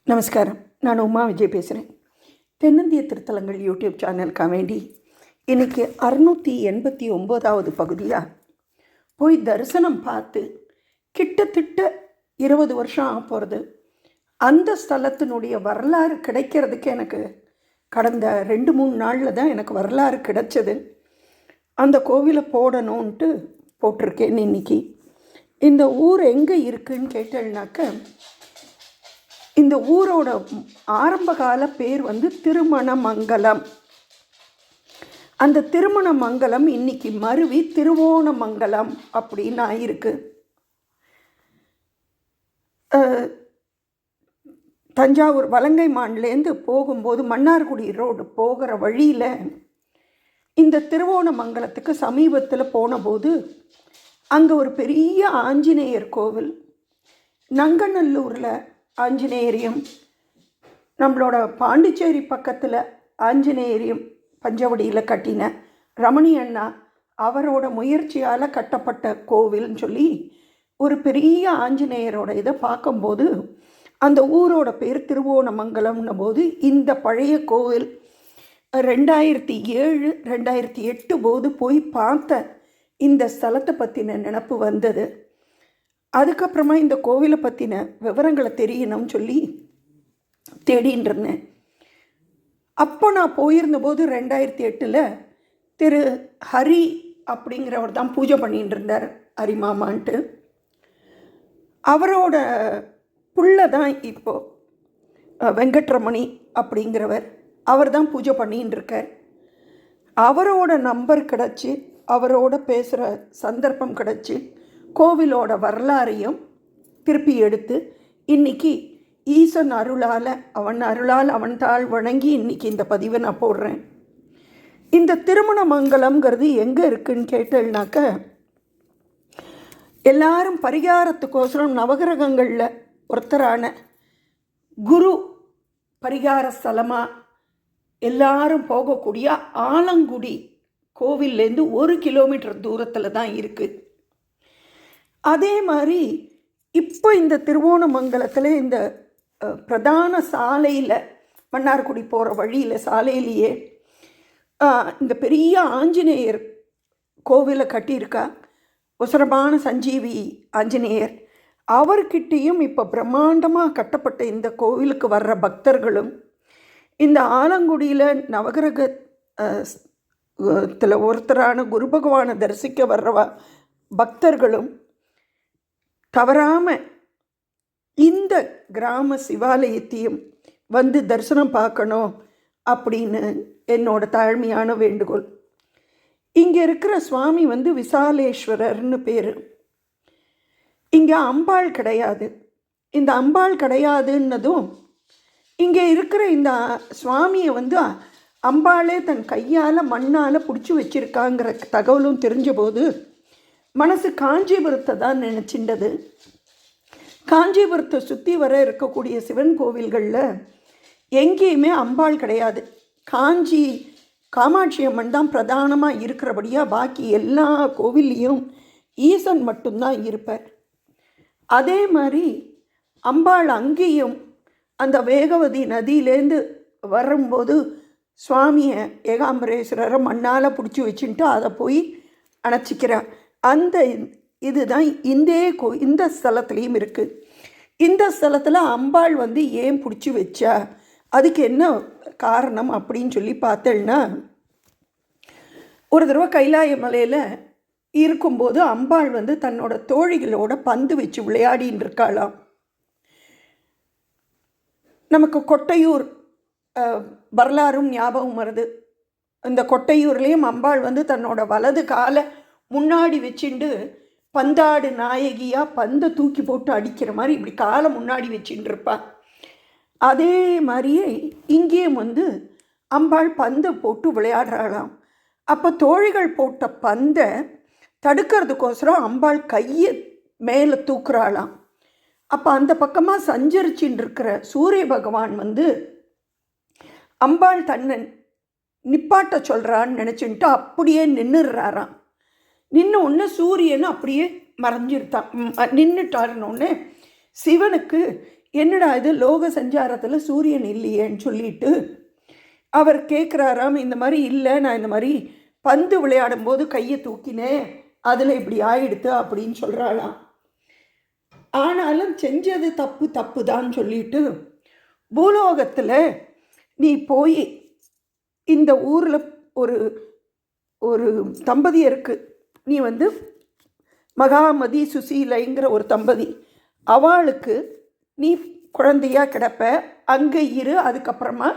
நமஸ்காரம். நான் உமா விஜய் பேசுகிறேன். தென்னிந்திய திருத்தலங்கள் யூடியூப் சேனலுக்காக வேண்டி இன்றைக்கி 689வது பகுதியாக போய் தரிசனம் பார்த்து கிட்டத்தட்ட 20 வருஷம் ஆக போகிறது. அந்த ஸ்தலத்தினுடைய வரலாறு கிடைக்கிறதுக்கு எனக்கு கடந்த 2-3 நாளில் தான் எனக்கு வரலாறு கிடைச்சது. அந்த கோவிலை போடணுன்ட்டு போட்டிருக்கேன். இன்றைக்கி இந்த ஊர் எங்கே இருக்குதுன்னு கேட்டேன்னாக்க, இந்த ஊரோட ஆரம்பகால பேர் திருமணமங்கலம். அந்த திருமணமங்கலம் இன்னைக்கு மருவி திருவோணமங்கலம் அப்படின்னு ஆயிருக்கு. தஞ்சாவூர் வலங்கைமான்லேருந்து போகும்போது மன்னார்குடி ரோடு போகிற வழியில் இந்த திருவோணமங்கலத்துக்கு சமீபத்தில் போனபோது அங்கே ஒரு பெரிய ஆஞ்சநேயர் கோவில், நங்கநல்லூரில் ஆஞ்சநேயரையும், நம்மளோட பாண்டிச்சேரி பக்கத்தில் ஆஞ்சநேயரையும் பஞ்சவடியில் கட்டின ரமணி அண்ணா அவரோட முயற்சியால் கட்டப்பட்ட கோவில்னு சொல்லி ஒரு பெரிய ஆஞ்சநேயரோட இதை பார்க்கும்போது அந்த ஊரோட பேர் திருவோணமங்கலம்ன போது இந்த பழைய கோவில் 2007-2008 போது போய் பார்த்த இந்த ஸ்தலத்தை பற்றின நினப்பு வந்தது. அதுக்கப்புறமா இந்த கோவிலை பற்றின விவரங்களை தெரியணும்னு சொல்லி தேடின்னு இருந்தேன். அப்போ நான் போயிருந்தபோது 2008 திரு ஹரி அப்படிங்கிறவர் தான் பூஜை பண்ணிகிட்டு இருந்தார், ஹரிமாமான்ட்டு. அவரோட புள்ள தான் இப்போது வெங்கட்ரமணி அப்படிங்கிறவர், அவர் தான் பூஜை பண்ணின்னு இருக்கார். அவரோட நம்பர் கிடச்சி அவரோட பேசுகிற சந்தர்ப்பம் கிடச்சி கோவிலோட வரலாறையும் திருப்பி எடுத்து இன்றைக்கி ஈசன் அருளால் அவன் தாள் வணங்கி இன்றைக்கி இந்த பதிவை நான் போடுறேன். இந்த திருமணமங்கலம்ங்கிறது எங்கே இருக்குதுன்னு கேட்டேன்னாக்க, எல்லாரும் பரிகாரத்துக்கோசரம் நவகிரகங்களில் ஒருத்தரான குரு பரிகார ஸ்தலமாக எல்லாரும் போகக்கூடிய ஆலங்குடி கோவில்லேருந்து 1 கிலோமீட்டர் தூரத்தில் தான் இருக்குது. அதே மாதிரி இப்போ இந்த திருவோணமங்கலத்தில் இந்த பிரதான சாலையில் மன்னார்குடி போகிற வழியில் சாலையிலேயே இந்த பெரிய ஆஞ்சநேயர் கோவிலை கட்டியிருக்கா. உசரமான சஞ்சீவி ஆஞ்சநேயர் அவர்கிட்டையும் இப்போ பிரம்மாண்டமாக கட்டப்பட்ட இந்த கோவிலுக்கு வர்ற பக்தர்களும், இந்த ஆலங்குடியில் நவகிரகத்தில் ஒருத்தரான குரு பகவானை தரிசிக்க வர்ற பக்தர்களும் தவறாமல் இந்த கிராம சிவாலயத்தையும் தரிசனம் பார்க்கணும் அப்படின்னு என்னோட தாழ்மையான வேண்டுகோள். இங்கே இருக்கிற சுவாமி விசாலேஸ்வரர்னு பேர். இங்கே அம்பாள் கிடையாது. இந்த அம்பாள் கிடையாதுன்னதும் இங்கே இருக்கிற இந்த சுவாமியை அம்பாளே தன் கையால் மண்ணால் பிடிச்சி வச்சிருக்காங்கிற தகவலும் தெரிஞ்சபோது மனசு காஞ்சிபுரத்தை தான் நினச்சிண்டது. காஞ்சிபுரத்தை சுற்றி வர இருக்கக்கூடிய சிவன் கோவில்களில் எங்கேயுமே அம்பாள் கிடையாது. காமாட்சி அம்மன் தான் பிரதானமாக இருக்கிறபடியாக பாக்கி எல்லா கோவில்லையும் ஈசன் மட்டும்தான் இருப்பார். அதே மாதிரி அம்பாள் அங்கேயும் அந்த வேகவதி நதியிலேருந்து வரும்போது சுவாமியை ஏகாம்பரேஸ்வரரை மண்ணால் பிடிச்சி வச்சுட்டு அதை போய் அணைச்சிக்கிறார். அந்த இதுதான் இந்த ஸ்தலத்துலேயும் இருக்குது. இந்த ஸ்தலத்தில் அம்பாள் ஏன் பிடிச்சி வச்சா, அதுக்கு என்ன காரணம் அப்படின்னு சொல்லி பார்த்தேன்னா, ஒரு தடவை கைலாய மலையில் இருக்கும்போது அம்பாள் தன்னோட தோழிகளோட பந்து வச்சு விளையாடின்னு இருக்காளாம். நமக்கு கொட்டையூர் வரலாறும் ஞாபகம் வருது. இந்த கொட்டையூர்லேயும் அம்பாள் தன்னோட வலது காலை முன்னாடி வச்சுண்டு பந்தாடு நாயகியாக பந்தை தூக்கி போட்டு அடிக்கிற மாதிரி இப்படி காலை முன்னாடி வச்சுட்டு இருப்பாள். அதே மாதிரியே இங்கேயும் அம்பாள் பந்தை போட்டு விளையாடுறாளாம். அப்போ தோழிகள் போட்ட பந்தை தடுக்கிறதுக்கோசரம் அம்பாள் கையை மேலே தூக்குறாளாம். அப்போ அந்த பக்கமாக சஞ்சரிச்சின்னு இருக்கிற சூரிய பகவான் அம்பாள் தன்னை நிப்பாட்ட சொல்கிறான்னு நினச்சின்ட்டு அப்படியே நின்றுடுறாராம். நின்று ஒன்று சூரியன் அப்படியே மறைஞ்சிருத்தான். நின்றுட்டாருன்னொன்னே சிவனுக்கு என்னடா இது லோக சஞ்சாரத்தில் சூரியன் இல்லையேன்னு சொல்லிட்டு அவர் கேட்குறாராம். இந்த மாதிரி இல்லை, நான் இந்த மாதிரி பந்து விளையாடும் போது கையை தூக்கினேன், அதில் இப்படி ஆயிடுத்து அப்படின்னு சொல்கிறாளாம். ஆனாலும் செஞ்சது தப்பு தப்பு தான் சொல்லிட்டு பூலோகத்தில் நீ போய் இந்த ஊரில் ஒரு ஒரு தம்பதியருக்கு நீ வந்து மகாமதி சுசீலைங்கிற ஒரு தம்பதி, அவளுக்கு நீ குழந்தையாக கிடப்ப, அங்கே இரு, அதுக்கப்புறமா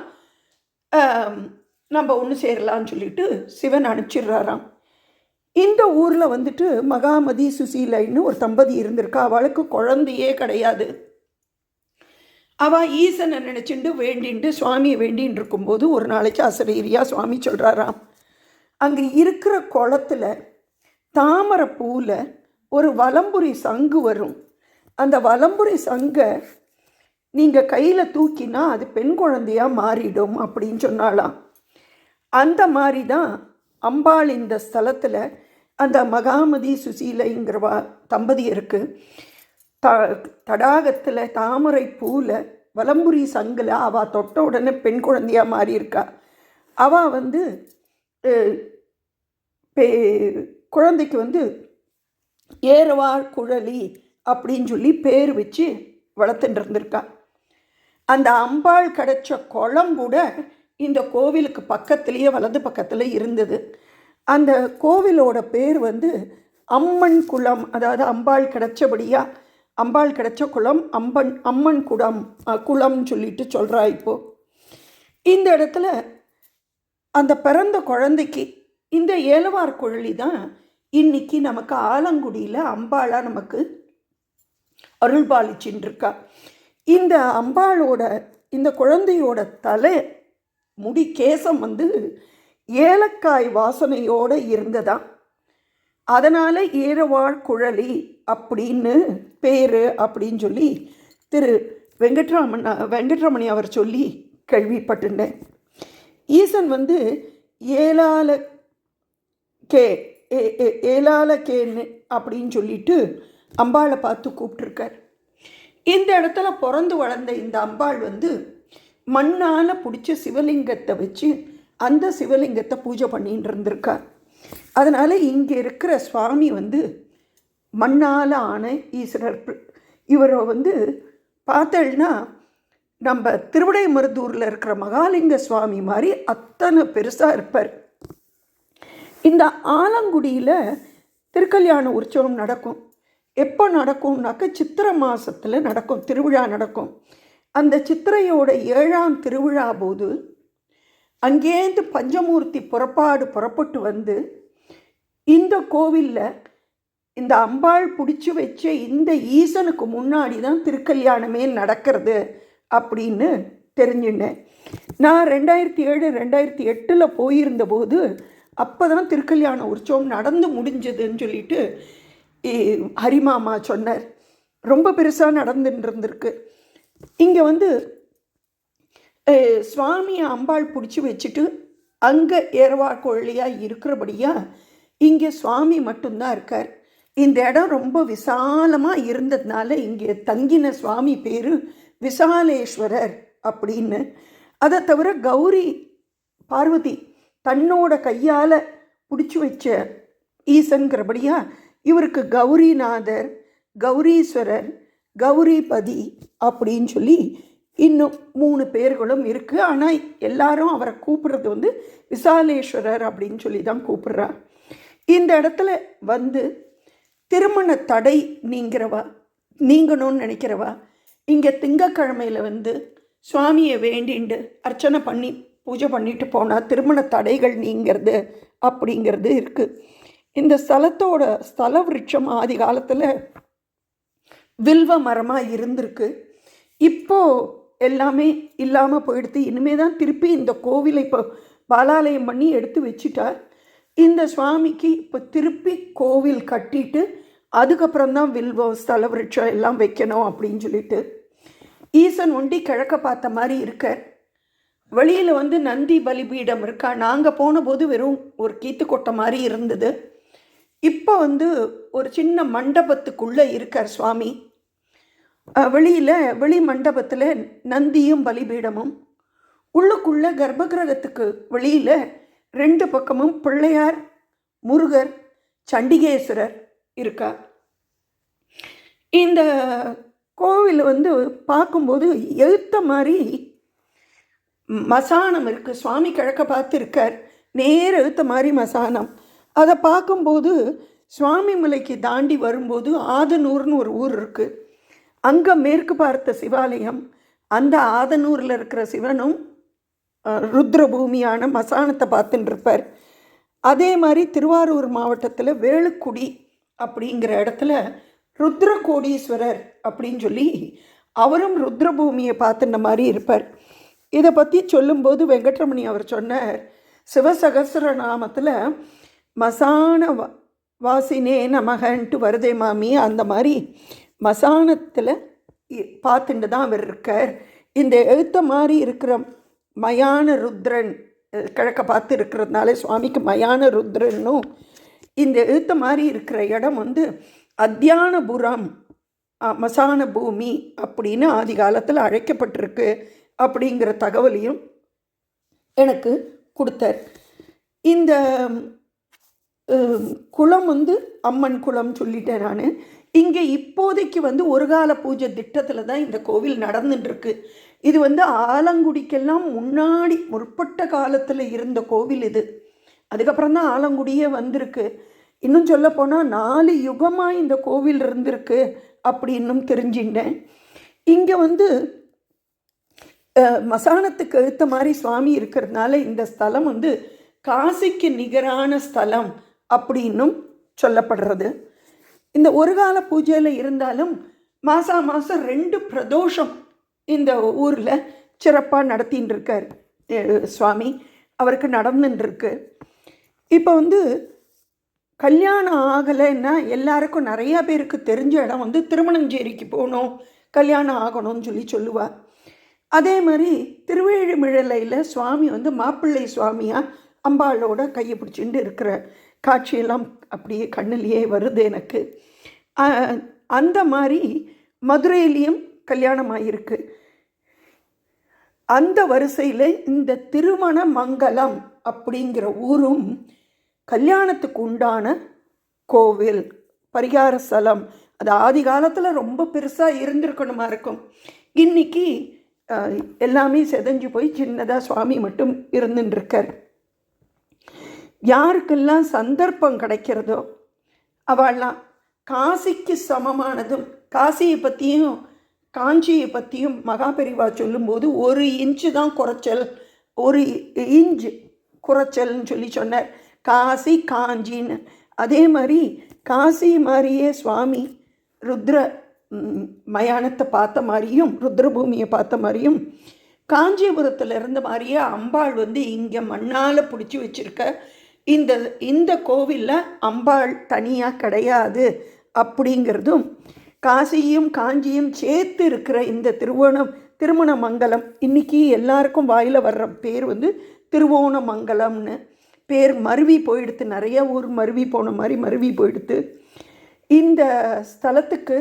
நம்ம ஒன்று சேரலான்னு சொல்லிட்டு சிவன் அனுப்பிச்சிடுறாராம். இந்த ஊரில் வந்துட்டு மகாமதி சுசீலைன்னு ஒரு தம்பதி இருந்திருக்கா. அவளுக்கு குழந்தையே கிடையாது. அவள் ஈசனை நினச்சிட்டு வேண்டின்ட்டு சுவாமியை வேண்டின்னு இருக்கும்போது ஒரு நாளைக்கு அசரீரியாக சுவாமி சொல்கிறாராம், அங்கே இருக்கிற குளத்தில் தாமரை பூவில் ஒரு வலம்புரி சங்கு வரும், அந்த வலம்புரி சங்கை நீங்கள் கையில் தூக்கினா அது பெண் குழந்தையாக மாறிடும் அப்படின்னு சொன்னாலாம். அந்த மாதிரி தான் அம்பாள் இந்த ஸ்தலத்தில் அந்த மகாமதி சுசீலைங்கிறவா தம்பதியருக்கு தடாகத்தில் தாமரை பூவில் வலம்புரி சங்கில் அவள் தொட்ட உடனே பெண் குழந்தையாக மாறியிருக்கா. அவள் வந்து குழந்தைக்கு வந்து ஏறுவாள் குழலி அப்படின்னு சொல்லி பேர் வச்சு வளர்த்துட்டு இருந்திருக்கா. அந்த அம்பாள் கிடைச்ச குளம் கூட இந்த கோவிலுக்கு பக்கத்துலேயே வலது பக்கத்தில் இருந்தது. அந்த கோவிலோட பேர் வந்து அம்மன் குளம், அதாவது அம்பாள் கிடைச்சபடியாக அம்பாள் கிடைச்ச குளம் அம்மன் குளம்னு சொல்லிட்டு சொல்கிறா. இப்போது இந்த இடத்துல அந்த பிறந்த குழந்தைக்கு இந்த ஏலவார் குழலி தான் இன்னைக்கு நமக்கு ஆலங்குடியில் அம்பாளாக நமக்கு அருள்பாலிச்சின்னு இருக்கா. இந்த அம்பாளோட இந்த குழந்தையோட தலை முடி கேசம் வந்து ஏலக்காய் வாசனையோடு இருந்ததாம். அதனால் ஏறுவாள் குழலி அப்படின்னு பேர் அப்படின்னு சொல்லி திரு வெங்கட்ரமணி அவர் சொல்லி கேள்விப்பட்டுட்டேன். ஈசன் வந்து ஏலாலக்கேன்னு அப்படின்னு சொல்லிட்டு அம்பாளை பார்த்து கூப்பிட்டுருக்கார். இந்த இடத்துல பிறந்து வளர்ந்த இந்த அம்பாள் வந்து மண்ணால் பிடிச்ச சிவலிங்கத்தை வச்சு அந்த சிவலிங்கத்தை பூஜை பண்ணிட்டு இருந்திருக்கா. அதனால் இங்கே இருக்கிற சுவாமி வந்து மண்ணால் ஆன ஈஸ்வரர். இவரை வந்து பார்த்தேன்னா நம்ம திருவிடைமருதூரில் இருக்கிற மகாலிங்க சுவாமி மாதிரி அத்தனை பெருசாக இருப்பார். இந்த ஆலங்குடியில் திருக்கல்யாண உற்சவம் நடக்கும். எப்போ நடக்கும்னாக்க சித்திரை மாதத்தில் நடக்கும், திருவிழா நடக்கும். அந்த சித்திரையோட 7ஆம் திருவிழா போது அங்கேருந்து பஞ்சமூர்த்தி புறப்பட்டு வந்து இந்த கோவிலில் இந்த அம்பாள் பிடிச்சி வச்ச இந்த ஈசனுக்கு முன்னாடி தான் திருக்கல்யாணமே நடக்கிறது அப்படின்னு தெரிஞ்சுட்டேன். நான் 2007 2008 போயிருந்தபோது அப்போ தான் திருக்கல்யாண உற்சவம் நடந்து முடிஞ்சதுன்னு சொல்லிட்டு ஹரிமாமா சொன்னார். ரொம்ப பெருசாக நடந்துட்டு இருந்திருக்கு. இங்கே வந்து சுவாமியை அம்பாள் பிடிச்சி வச்சுட்டு அங்கே ஏறுவா கோழியாக இருக்கிறபடியாக இங்கே சுவாமி மட்டும்தான் இருக்கார். இந்த இடம் ரொம்ப விசாலமாக இருந்ததுனால இங்கே தங்கின சுவாமி பேர் விசாலேஸ்வரர் அப்படின்னு. அதை தவிர கௌரி பார்வதி தன்னோட கையால் பிடிச்சி வச்ச ஈசன்கிறபடியாக இவருக்கு கௌரிநாதர், கௌரீஸ்வரர், கௌரிபதி அப்படின்னு சொல்லி இன்னும் 3 பேர்களும் இருக்குது. ஆனால் எல்லாரும் அவரை கூப்பிட்றது வந்து விசாலேஸ்வரர் அப்படின்னு சொல்லி தான் கூப்பிட்றா. இந்த இடத்துல வந்து திருமண தடை நீங்கணும்னு நினைக்கிறவா இங்கே திங்கக்கிழமையில் வந்து சுவாமியை வேண்டிண்டு அர்ச்சனை பண்ணி பூஜை பண்ணிட்டு போனால் திருமண தடைகள் நீங்கிறது அப்படிங்கிறது இருக்குது. இந்த ஸ்தலத்தோட ஸ்தல விருட்சம் ஆதி காலத்தில் வில்வ மரமாக இருந்திருக்கு. இப்போது எல்லாமே இல்லாமல் போயிடுத்து. இனிமே தான் திருப்பி இந்த கோவிலை இப்போ பாலாலயம் பண்ணி எடுத்து வச்சுட்டார். இந்த சுவாமிக்கு இப்போ திருப்பி கோவில் கட்டிட்டு அதுக்கப்புறம்தான் வில்வம் ஸ்தல விருட்சம் எல்லாம் வைக்கணும் அப்படின்னு சொல்லிட்டு ஈசன் ஒண்டி கிழக்க பார்த்த மாதிரி இருக்கார். வெளியில் வந்து நந்தி பலிபீடம் இருக்கா. நாங்கள் போன போது வெறும் ஒரு கீத்து கொட்டை மாதிரி இருந்தது. இப்போ வந்து ஒரு சின்ன மண்டபத்துக்குள்ளே இருக்கார் சுவாமி. வெளியில் வெளி மண்டபத்தில் நந்தியும் பலிபீடமும், உள்ளுக்குள்ளே கர்ப்பகிரகத்துக்கு வெளியில் 2 பக்கமும் பிள்ளையார், முருகர், சண்டிகேஸ்வரர் இருக்கா. இந்த கோவில் பார்க்கும்போது எழுத்த மாதிரி மசானம் இருக்குது. சுவாமி கிழக்க பார்த்து இருக்கார், நேர் எழுத்த மாதிரி மசானம். அதை பார்க்கும்போது சுவாமி மலைக்கு தாண்டி வரும்போது ஆதனூர்னு ஒரு ஊர் இருக்குது. அங்கே மேற்கு பார்த்த சிவாலயம். அந்த ஆதனூரில் இருக்கிற சிவனும் ருத்ரபூமியான மசானத்தை பார்த்துட்டு இருப்பார். அதே மாதிரி திருவாரூர் மாவட்டத்தில் வேலுக்குடி அப்படிங்கிற இடத்துல ருத்ரகோடீஸ்வரர் அப்படின்னு சொல்லி அவரும் ருத்ரபூமியை பார்த்துன மாதிரி இருப்பார். இதை பற்றி சொல்லும்போது வெங்கட்ரமணி அவர் சொன்னார், சிவசகஸ்ர நாமத்தில் மசான வாசினே நமகன்ட்டு வருதே மாமி, அந்த மாதிரி மசானத்தில் பார்த்துட்டு தான் அவர் இருக்கார். இந்த எழுத்த மாதிரி இருக்கிற மயான ருத்ரன் கிழக்க பார்த்து இருக்கிறதுனால சுவாமிக்கு மயான ருத்ரன்னும், இந்த எழுத்த மாதிரி இருக்கிற இடம் அத்தியானபுரம் மசான பூமி அப்படின்னு ஆதி காலத்தில் அழைக்கப்பட்டிருக்கு அப்படிங்கிற தகவலையும் எனக்கு கொடுத்தார். இந்த குளம் அம்மன் குளம் சொல்லிட்டேன் நான். இங்கே இப்போதைக்கு ஒரு கால பூஜை திட்டத்தில் தான் இந்த கோவில் நடந்துட்டுருக்கு. இது ஆலங்குடிக்கெல்லாம் முன்னாடி முற்பட்ட காலத்தில் இருந்த கோவில் இது. அதுக்கப்புறம் தான் ஆலங்குடியே வந்திருக்கு. இன்னும் சொல்லப்போனால் 4 யுகமாக இந்த கோவில் இருந்திருக்கு அப்படின்னும் தெரிஞ்சிட்டேன். இங்கே மசானத்துக்கு எழுத்த மாதிரி சுவாமி இருக்கிறதுனால இந்த ஸ்தலம் காசிக்கு நிகரான ஸ்தலம் அப்படின்னும் சொல்லப்படுறது. இந்த ஒரு கால பூஜையில் இருந்தாலும் மாதம் 2 பிரதோஷம் இந்த ஊரில் சிறப்பாக நடத்தின்னு இருக்கார் சுவாமி. அவருக்கு நடந்துட்டுருக்கு. இப்போ கல்யாணம் ஆகலைன்னா எல்லாருக்கும் நிறையா பேருக்கு தெரிஞ்ச இடம் திருமணஞ்சேரிக்கு போகணும், கல்யாணம் ஆகணும்னு சொல்லுவாள். அதே மாதிரி திருவேழிமிழலையில் சுவாமி மாப்பிள்ளை சுவாமியாக அம்பாளோட கையை பிடிச்சிட்டு இருக்கிற காட்சியெல்லாம் அப்படியே கண்ணிலேயே வருது எனக்கு. அந்த மாதிரி மதுரையிலையும் கல்யாணமாகிருக்கு. அந்த வரிசையில் இந்த திருமண மங்கலம் அப்படிங்கிற ஊரும் கல்யாணத்துக்கு உண்டான கோவில், பரிகார ஸ்தலம். அது ஆதி காலத்தில் ரொம்ப பெருசாக இருந்திருக்கணுமா இருக்கும். இன்றைக்கி எல்லாமே செதஞ்சு போய் சின்னதாக சுவாமி மட்டும் இருந்துட்டுருக்கார். யாருக்கெல்லாம் சந்தர்ப்பம் கிடைக்கிறதோ அவெல்லாம் காசிக்கு சமமானதும், காசியை பற்றியும் காஞ்சியை பற்றியும் மகாபெரிவா சொல்லும்போது 1 இன்ச்சு தான் குறைச்சல், 1 இன்ச் குறைச்சல்னு சொன்னார். காசி காஞ்சின்னு. அதே மாதிரி காசி மாதிரியே சுவாமி ருத்ர மயானத்தை பார்த்த மாதிரியும் ருத்ரபூமியை பார்த்த மாதிரியும் காஞ்சிபுரத்தில் இருந்த மாதிரியே அம்பாள் இங்கே மண்ணால் பிடிச்சி வச்சுருக்க இந்த கோவிலில் அம்பாள் தனியாக கிடையாது அப்படிங்கிறதும், காசியும் காஞ்சியும் சேர்த்து இருக்கிற இந்த திருமணமங்கலம் இன்றைக்கி எல்லாருக்கும் வாயில் வர்ற பேர் திருவோணமங்கலம்னு பேர் மருவி போயிடுத்து. நிறைய ஊர் மருவி போன மாதிரி மருவி போயிடுத்து. இந்த ஸ்தலத்துக்கு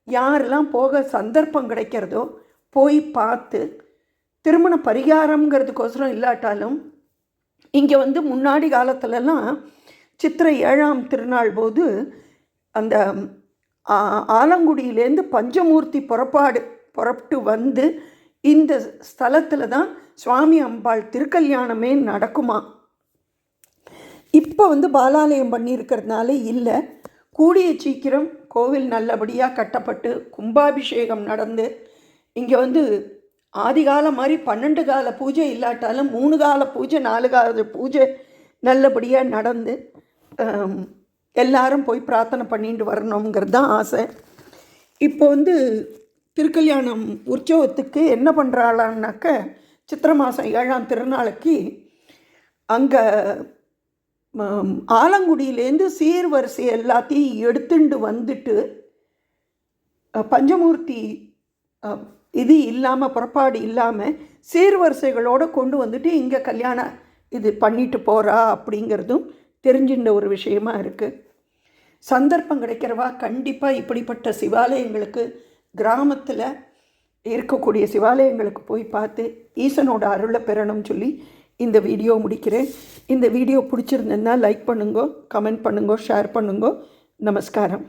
யாரெல்லாம் போக சந்தர்ப்பம் கிடைக்கிறதோ போய் பார்த்து திருமண பரிகாரங்கிறதுக்கோசரம் இல்லாட்டாலும் இங்கே முன்னாடி காலத்துலலாம் சித்திரை 7ஆம் திருநாள் போது அந்த ஆலங்குடியிலேருந்து பஞ்சமூர்த்தி புறப்பட்டு இந்த ஸ்தலத்தில் தான் சுவாமி அம்பாள் திருக்கல்யாணமே நடக்குமா. இப்போ பாலாலயம் பண்ணியிருக்கிறதுனால இல்லை, கூடிய சீக்கிரம் கோவில் நல்லபடியாக கட்டப்பட்டு கும்பாபிஷேகம் நடந்து இங்கே ஆதிகாலம் மாதிரி 12 கால பூஜை இல்லாட்டாலும் 3 கால பூஜை 4 கால பூஜை நல்லபடியாக நடந்து எல்லாரும் போய் பிரார்த்தனை பண்ணிட்டு வரணுங்கிறது தான் ஆசை. இப்போ திருக்கல்யாணம் உற்சவத்துக்கு என்ன பண்ணுறாளான்னாக்க, சித்திரை மாதம் 7ஆம் திருநாளைக்கு அங்கே ஆலங்குடியிலேருந்து சீர்வரிசை எல்லாத்தையும் எடுத்துட்டு வந்துட்டு பஞ்சமூர்த்தி இது இல்லாமல் புறப்பாடு இல்லாமல் சீர்வரிசைகளோடு கொண்டு வந்துட்டு இங்கே கல்யாணம் இது பண்ணிட்டு போகிறா அப்படிங்கிறதும் தெரிஞ்சின்ற ஒரு விஷயமா இருக்குது. சந்தர்ப்பம் கிடைக்கிறவா கண்டிப்பாக இப்படிப்பட்ட சிவாலயங்களுக்கு கிராமத்தில் இருக்கக்கூடிய சிவாலயங்களுக்கு போய் பார்த்து ஈசனோட அருளை பெறணும்னு சொல்லி இந்த வீடியோ முடிக்கிறேன். இந்த வீடியோ பிடிச்சிருந்ததுன்னா லைக் பண்ணுங்க, கமெண்ட் பண்ணுங்க, ஷேர் பண்ணுங்க. நமஸ்காரம்.